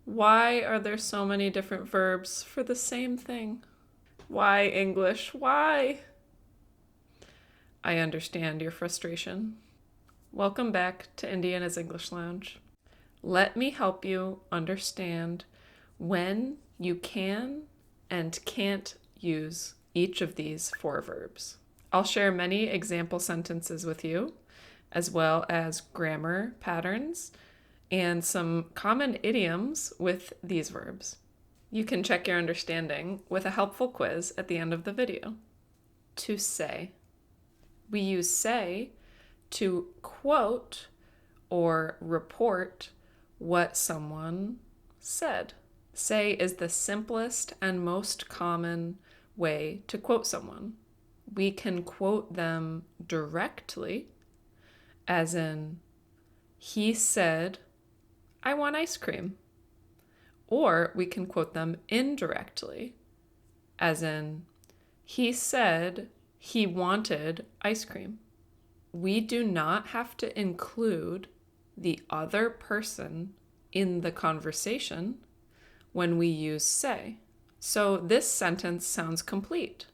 Why are there so many different verbs for the same thing? Why English? Why? I understand your frustration. Welcome back to Indiana's English Lounge. Let me help you understand when you can and can't use each of these four verbs. I'll share many example sentences with you, as well as grammar patterns and some common idioms with these verbs. You can check your understanding with a helpful quiz at the end of the video. To say. We use say to quote or report what someone said. Say is the simplest and most common way to quote someone. We can quote them directly, as in, he said, I want ice cream. Or we can quote them indirectly, as in, he said he wanted ice cream. We do not have to include the other person in the conversation when we use say. So this sentence sounds complete.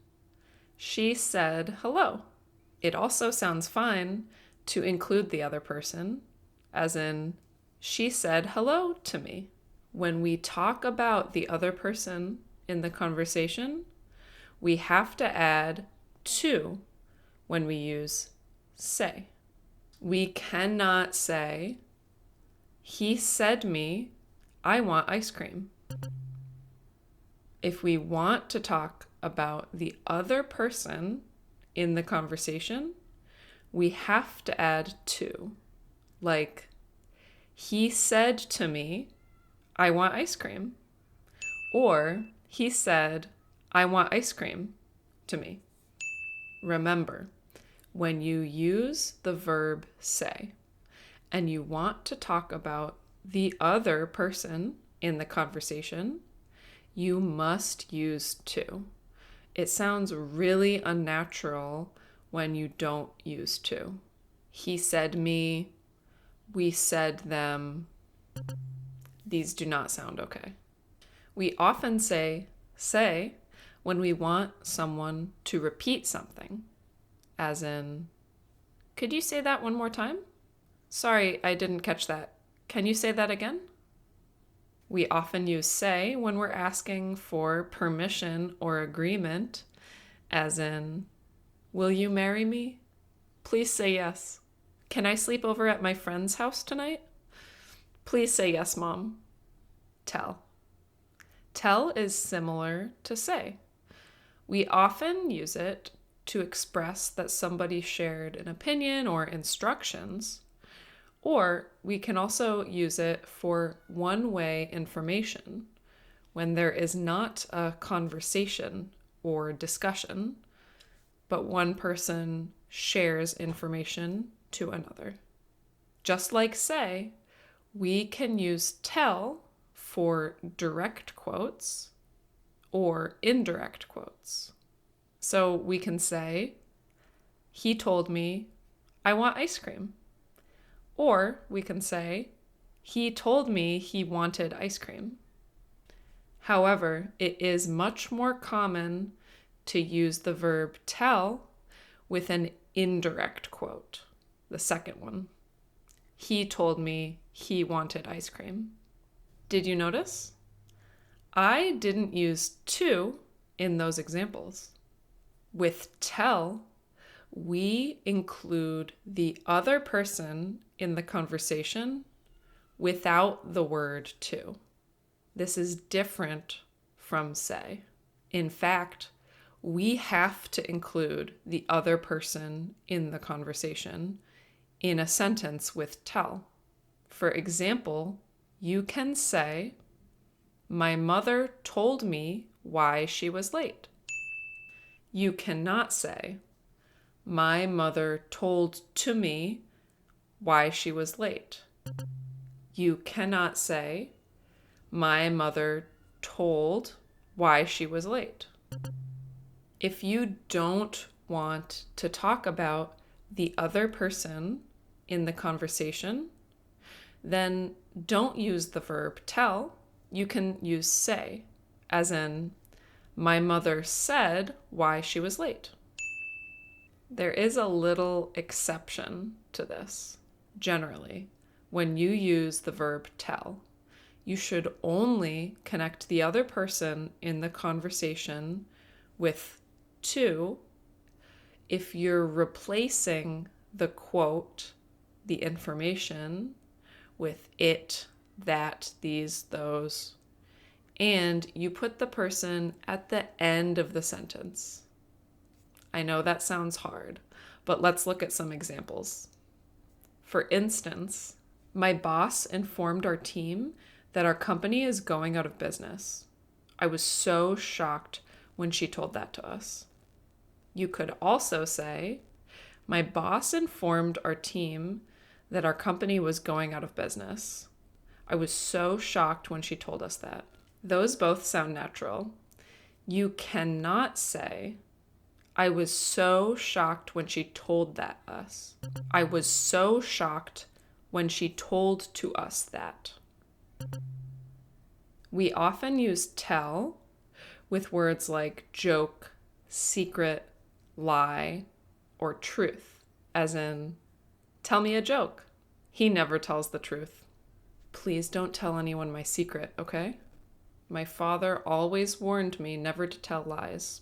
She said hello. It also sounds fine to include the other person, as in, she said hello to me. When we talk about the other person in the conversation, we have to add to when we use say. We cannot say, he said me, I want ice cream. If we want to talk about the other person in the conversation, we have to add to. Like, he said to me, I want ice cream. Or, he said, I want ice cream to me. Remember, when you use the verb say and you want to talk about the other person in the conversation, you must use to. It sounds really unnatural when you don't use to. He said me, we said them. These do not sound okay. We often say when we want someone to repeat something, as in, could you say that one more time? Sorry, I didn't catch that. Can you say that again? We often use say when we're asking for permission or agreement, as in, will you marry me? Please say yes. Can I sleep over at my friend's house tonight? Please say yes, Mom. Tell. Tell is similar to say. We often use it to express that somebody shared an opinion or instructions, or we can also use it for one-way information when there is not a conversation or discussion, but one person shares information to another. Just like say, we can use tell for direct quotes or indirect quotes. So we can say, he told me, I want ice cream. Or we can say, he told me he wanted ice cream. However, it is much more common to use the verb tell with an indirect quote, the second one. He told me he wanted ice cream. Did you notice? I didn't use to in those examples. With tell, we include the other person in the conversation without the word to. This is different from say. In fact, we have to include the other person in the conversation in a sentence with tell. For example, you can say, my mother told me why she was late. You cannot say, my mother told to me why she was late. You cannot say, my mother told why she was late. If you don't want to talk about the other person in the conversation, then don't use the verb tell you can use say, as in, my mother said why she was late. There is a little exception to this. Generally, when you use the verb tell, you should only connect the other person in the conversation with to if you're replacing the quote, the information, with it, that, these, those, and you put the person at the end of the sentence. I know that sounds hard, but let's look at some examples. For instance, my boss informed our team that our company is going out of business. I was so shocked when she told that to us. You could also say, my boss informed our team that our company was going out of business. I was so shocked when she told us that. Those both sound natural. You cannot say, I was so shocked when she told that us. I was so shocked when she told to us that. We often use tell with words like joke, secret, lie, or truth, as in, tell me a joke. He never tells the truth. Please don't tell anyone my secret, okay? My father always warned me never to tell lies.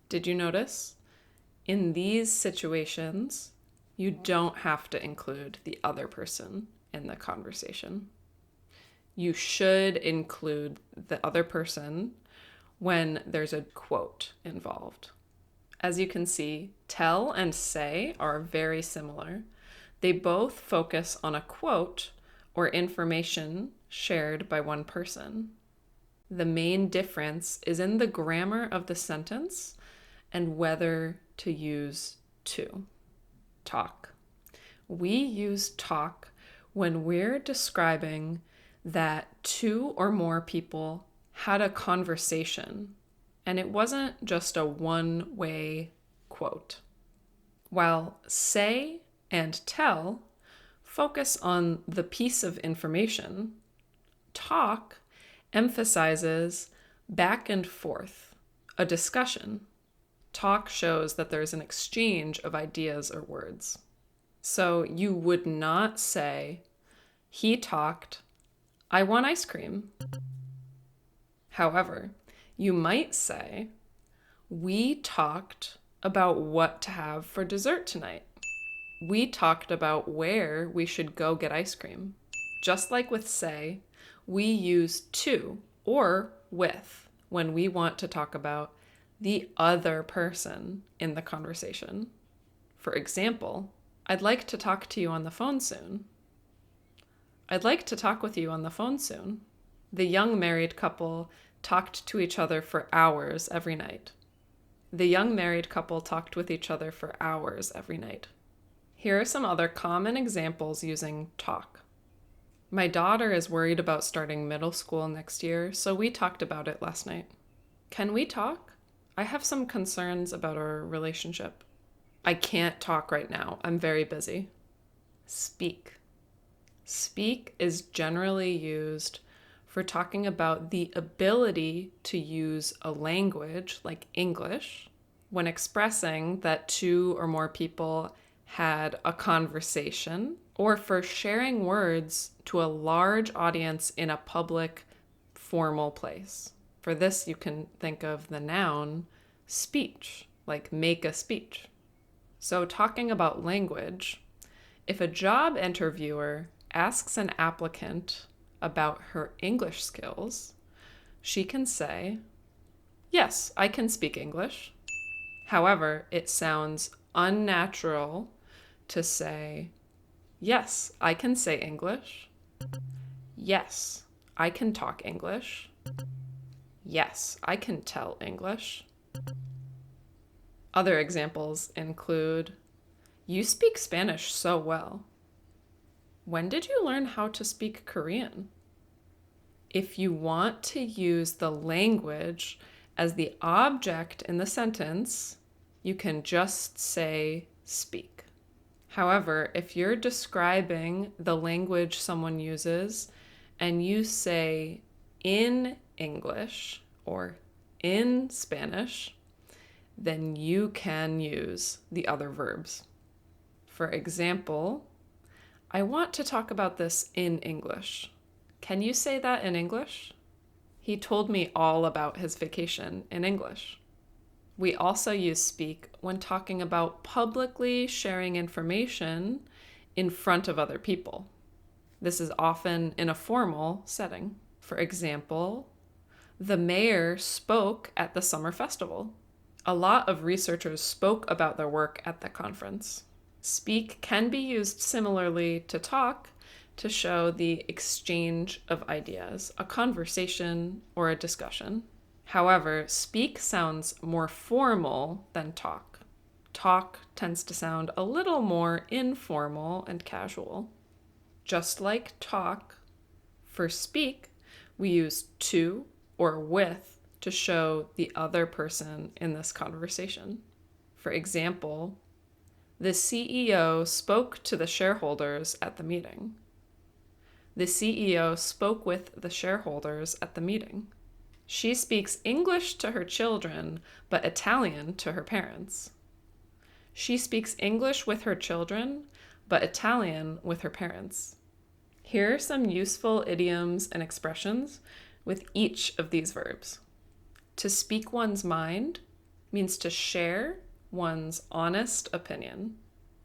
Did you notice? In these situations, you don't have to include the other person in the conversation. You should include the other person when there's a quote involved. As you can see, tell and say are very similar. They both focus on a quote or information shared by one person. The main difference is in the grammar of the sentence and whether to use to. Talk. We use talk when we're describing that two or more people had a conversation and it wasn't just a one-way quote. While say and tell focus on the piece of information, talk emphasizes back and forth, a discussion. Talk shows that there's an exchange of ideas or words. So you would not say, he talked, I want ice cream. However, you might say, we talked about what to have for dessert tonight. We talked about where we should go get ice cream. Just like with say, we use to or with when we want to talk about the other person in the conversation. For example, I'd like to talk to you on the phone soon. I'd like to talk with you on the phone soon. The young married couple talked to each other for hours every night. The young married couple talked with each other for hours every night. Here are some other common examples using talk. My daughter is worried about starting middle school next year, so we talked about it last night. Can we talk? I have some concerns about our relationship. I can't talk right now. I'm very busy. Speak. Speak is generally used for talking about the ability to use a language like English when expressing that two or more people had a conversation, or for sharing words to a large audience in a public, formal place. For this, you can think of the noun speech, like make a speech. So talking about language, if a job interviewer asks an applicant about her English skills, she can say, yes, I can speak English. However, it sounds unnatural to say, yes, I can say English. Yes, I can talk English. Yes, I can tell English. Other examples include, you speak Spanish so well. When did you learn how to speak Korean? If you want to use the language as the object in the sentence, you can just say speak. However, if you're describing the language someone uses and you say in English or in Spanish, then you can use the other verbs. For example, I want to talk about this in English. Can you say that in English? He told me all about his vacation in English. We also use speak when talking about publicly sharing information in front of other people. This is often in a formal setting. For example, the mayor spoke at the summer festival. A lot of researchers spoke about their work at the conference. Speak can be used similarly to talk to show the exchange of ideas, a conversation or a discussion. However, speak sounds more formal than talk. Talk tends to sound a little more informal and casual. Just like talk, for speak, we use to or with to show the other person in this conversation. For example, the CEO spoke to the shareholders at the meeting. The CEO spoke with the shareholders at the meeting. She speaks English to her children, but Italian to her parents. She speaks English with her children, but Italian with her parents. Here are some useful idioms and expressions with each of these verbs. To speak one's mind means to share one's honest opinion.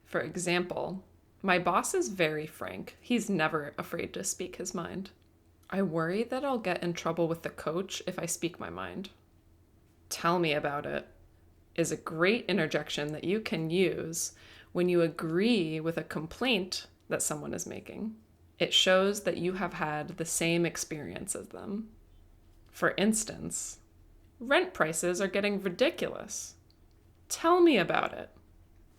For example, my boss is very frank. He's never afraid to speak his mind. I worry that I'll get in trouble with the coach if I speak my mind. Tell me about it is a great interjection that you can use when you agree with a complaint that someone is making. It shows that you have had the same experience as them. For instance, rent prices are getting ridiculous. Tell me about it.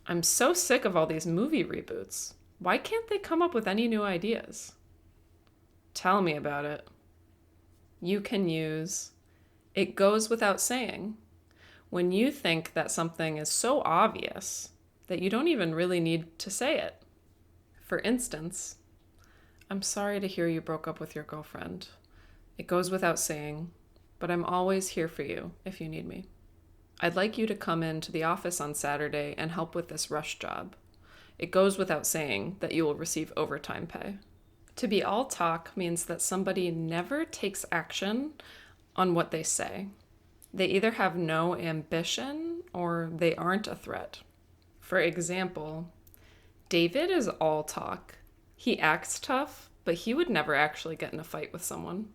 I'm so sick of all these movie reboots. Why can't they come up with any new ideas? Tell me about it. You can use it goes without saying when you think that something is so obvious that you don't even really need to say it. For instance, I'm sorry to hear you broke up with your girlfriend. It goes without saying, but I'm always here for you if you need me. I'd like you to come into the office on Saturday and help with this rush job. It goes without saying that you will receive overtime pay. To be all talk means that somebody never takes action on what they say. They either have no ambition or they aren't a threat. For example, David is all talk. He acts tough, but he would never actually get in a fight with someone.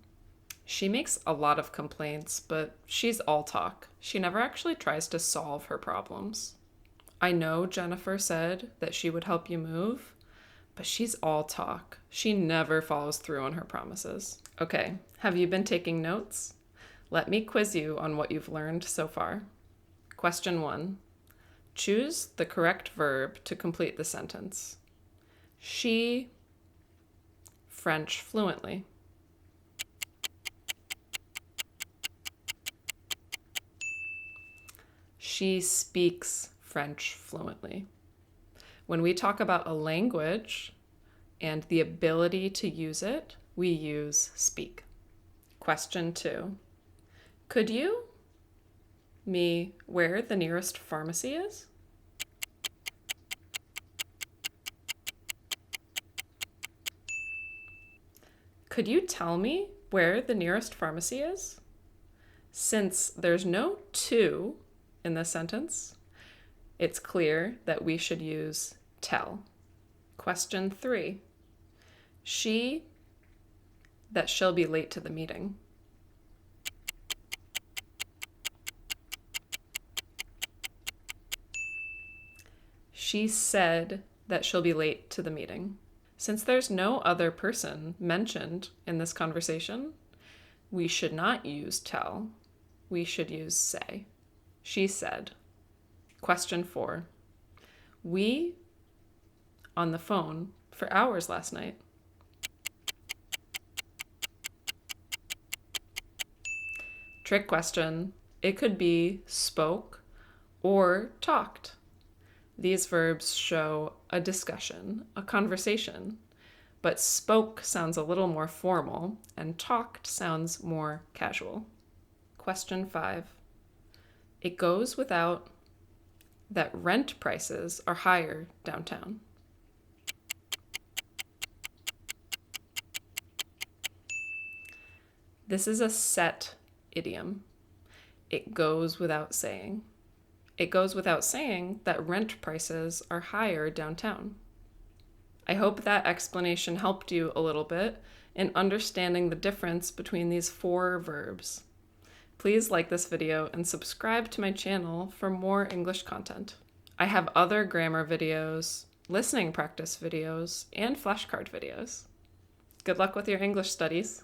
She makes a lot of complaints, but she's all talk. She never actually tries to solve her problems. I know Jennifer said that she would help you move, but she's all talk. She never follows through on her promises. Okay, have you been taking notes? Let me quiz you on what you've learned so far. Question 1. Choose the correct verb to complete the sentence. She French fluently. She speaks French fluently. When we talk about a language and the ability to use it, we use speak. Question 2. Could you me where the nearest pharmacy is? Could you tell me where the nearest pharmacy is? Since there's no to in this sentence, it's clear that we should use tell. Question 3. She that she'll be late to the meeting. She said that she'll be late to the meeting. Since there's no other person mentioned in this conversation, we should not use tell. We should use say. She said. Question 4. We on the phone for hours last night. Trick question. It could be spoke or talked. These verbs show a discussion, a conversation, but spoke sounds a little more formal and talked sounds more casual. Question 5. It goes without that rent prices are higher downtown. This is a set idiom. It goes without saying. It goes without saying that rent prices are higher downtown. I hope that explanation helped you a little bit in understanding the difference between these 4 verbs. Please like this video and subscribe to my channel for more English content. I have other grammar videos, listening practice videos, and flashcard videos. Good luck with your English studies.